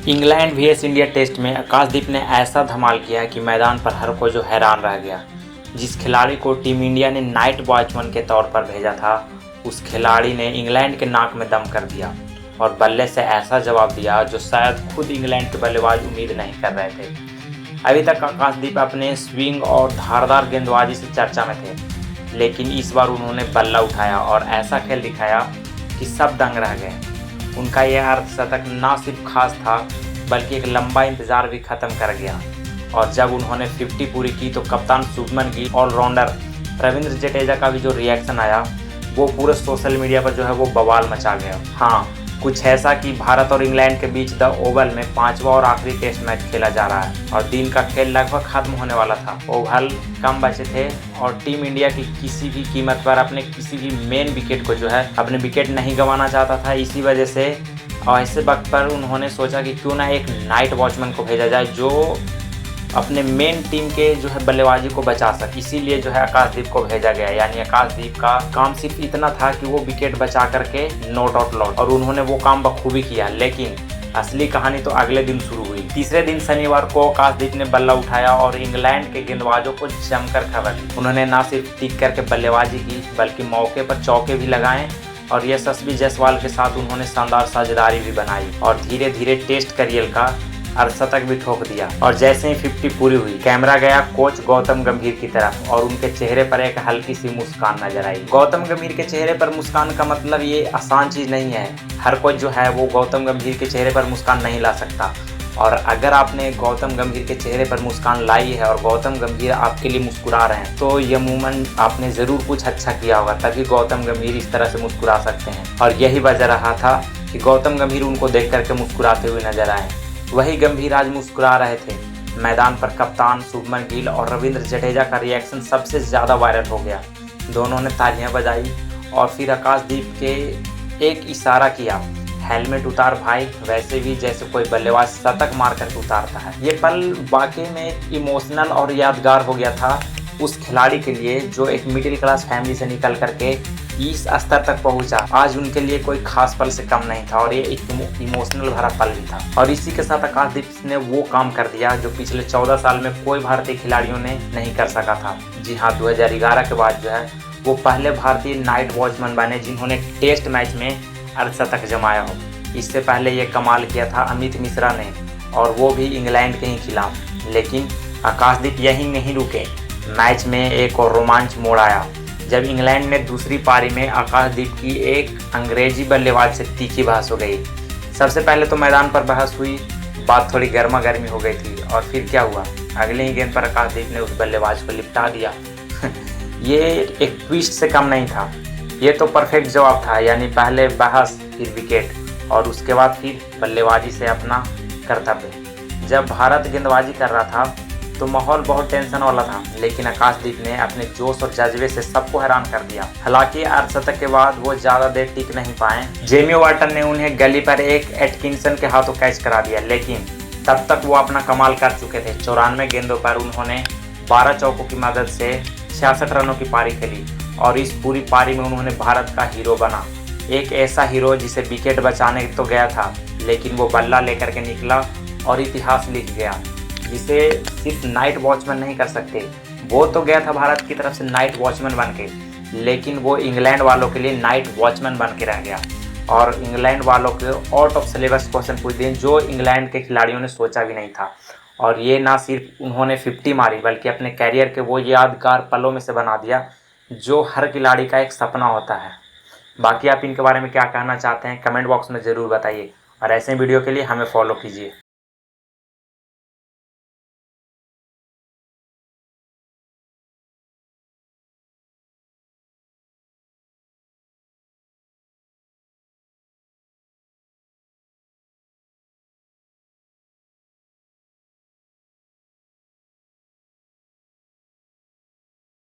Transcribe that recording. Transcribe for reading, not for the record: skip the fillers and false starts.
England vs India test में आकाशदीप ने ऐसा धमाल किया कि मैदान पर हर कोई जो हैरान रह गया। जिस खिलाड़ी को टीम इंडिया ने नाइट वॉचमैन के तौर पर भेजा था, उस खिलाड़ी ने इंग्लैंड के नाक में दम कर दिया और बल्ले से ऐसा जवाब दिया जो शायद खुद इंग्लैंड के बल्लेबाज उम्मीद नहीं कर रहे थे। अभी तक आकाशदीप अपने स्विंग और धारदार गेंदबाजी से चर्चा में थे, लेकिन इस बार उन्होंने बल्ला उठाया और ऐसा खेल दिखाया कि सब दंग रह गए। उनका यह अर्धशतक न सिर्फ खास था बल्कि एक लंबा इंतजार भी खत्म कर गया। और जब उन्होंने 50 पूरी की तो कप्तान शुभमन गिल, ऑलराउंडर रविंद्र जडेजा का भी जो रिएक्शन आया वो पूरे सोशल मीडिया पर जो है वो बवाल मचा गया। हाँ, कुछ ऐसा कि भारत और इंग्लैंड के बीच द ओवल में 5वां और आखिरी टेस्ट मैच खेला जा रहा है और दिन का खेल लगभग खत्म होने वाला था। ओवल कम बचे थे और टीम इंडिया की किसी भी कीमत पर अपने किसी भी मेन विकेट को जो है अपने विकेट नहीं गंवाना चाहता था। इसी वजह से और ऐसे वक्त पर उन्होंने सोचा कि क्यों ना एक नाइट वॉचमैन को भेजा जाए जो अपने मेन टीम के जो है बल्लेबाजी को बचा सके। इसीलिए जो है आकाशदीप को भेजा गया। यानी आकाशदीप का काम सिर्फ इतना था कि वो विकेट बचा करके नॉट आउट लौट, और उन्होंने वो काम बखूबी किया। लेकिन असली कहानी तो अगले दिन शुरू हुई। तीसरे दिन शनिवार को आकाशदीप ने बल्ला उठाया और इंग्लैंड के गेंदबाजों को जमकर खबर दी। उन्होंने न सिर्फ टिक करके बल्लेबाजी की बल्कि मौके पर चौके भी लगाए और यशस्वी जायसवाल के साथ उन्होंने शानदार साझेदारी भी बनाई और धीरे धीरे टेस्ट करियर का अर्धशतक भी ठोक दिया। और जैसे ही 50 पूरी हुई, कैमरा गया कोच गौतम गंभीर की तरफ और उनके चेहरे पर एक हल्की सी मुस्कान नजर आई। गौतम गंभीर के चेहरे पर मुस्कान का मतलब ये आसान चीज नहीं है। हर कोई जो है वो गौतम गंभीर के चेहरे पर मुस्कान नहीं ला सकता। और अगर आपने गौतम गंभीर के चेहरे पर मुस्कान लाई है और गौतम गंभीर आपके लिए मुस्कुरा रहे हैं तो यह मूवमेंट आपने ज़रूर कुछ अच्छा किया होगा, तभी गौतम गंभीर इस तरह से मुस्कुरा सकते हैं। और यही वजह रहा था कि गौतम गंभीर उनको देख करके मुस्कुराते हुए नजर आए। वही गंभीर आज मुस्कुरा रहे थे। मैदान पर कप्तान शुभमन गिल और रविंद्र जडेजा का रिएक्शन सबसे ज़्यादा वायरल हो गया। दोनों ने तालियां बजाई और फिर आकाशदीप के एक इशारा किया, हेलमेट उतार भाई, वैसे भी जैसे कोई बल्लेबाज शतक मार कर उतारता है। ये पल वाकई में इमोशनल और यादगार हो गया था उस खिलाड़ी के लिए जो एक मिडिल क्लास फैमिली से निकल करके इस स्तर तक पहुंचा। आज उनके लिए कोई खास पल से कम नहीं था और ये एक इमोशनल भरा पल भी था। और इसी के साथ आकाशदीप ने वो काम कर दिया जो पिछले 14 साल में कोई भारतीय खिलाड़ियों ने नहीं कर सका था। जी हाँ, 2011 के बाद जो है वो पहले भारतीय नाइट वॉचमैन बने जिन्होंने टेस्ट मैच में अर्धशतक जमाया हो। इससे पहले ये कमाल किया था अमित मिश्रा ने, और वो भी इंग्लैंड के ही खिलाफ। लेकिन आकाशदीप यहीं नहीं रुके। मैच में एक और रोमांच मोड़ आया जब इंग्लैंड ने दूसरी पारी में आकाशदीप की एक अंग्रेजी बल्लेबाज से तीखी बहस हो गई। सबसे पहले तो मैदान पर बहस हुई, बात थोड़ी गर्मा गर्मी हो गई थी और फिर क्या हुआ, अगले ही गेंद पर आकाशदीप ने उस बल्लेबाज को लिपटा दिया। ये एक ट्विस्ट से कम नहीं था, ये तो परफेक्ट जवाब था। यानी पहले बहस फिर विकेट और उसके बाद फिर बल्लेबाजी से अपना कर्तव्य। जब भारत गेंदबाजी कर रहा था तो माहौल बहुत टेंशन वाला था, लेकिन आकाशदीप ने अपने जोश और जज्बे से सबको हैरान कर दिया। हालांकि अर्धशतक के बाद वो ज़्यादा देर टिक नहीं पाए। जेमी वार्टन ने उन्हें गली पर एक एटकिंसन के हाथों कैच करा दिया, लेकिन तब तक वो अपना कमाल कर चुके थे। 94 गेंदों पर उन्होंने 12 चौकों की मदद से 66 रनों की पारी खेली और इस पूरी पारी में उन्होंने भारत का हीरो बना। एक ऐसा हीरो जिसे विकेट बचाने तो गया था लेकिन वो बल्ला लेकर के निकला और इतिहास लिख गया, जिसे सिर्फ नाइट वॉचमैन नहीं कर सकते। वो तो गया था भारत की तरफ से नाइट वॉचमैन बन के, लेकिन वो इंग्लैंड वालों के लिए नाइट वॉचमैन बन के रह गया और इंग्लैंड वालों के आउट ऑफ सिलेबस क्वेश्चन पूछ दिए जो इंग्लैंड के खिलाड़ियों ने सोचा भी नहीं था। और ये ना सिर्फ उन्होंने 50 मारी बल्कि अपने कैरियर के वो यादगार पलों में से बना दिया जो हर खिलाड़ी का एक सपना होता है। बाकी आप इनके बारे में क्या कहना चाहते हैं कमेंट बॉक्स में ज़रूर बताइए और ऐसे वीडियो के लिए हमें फॉलो कीजिए।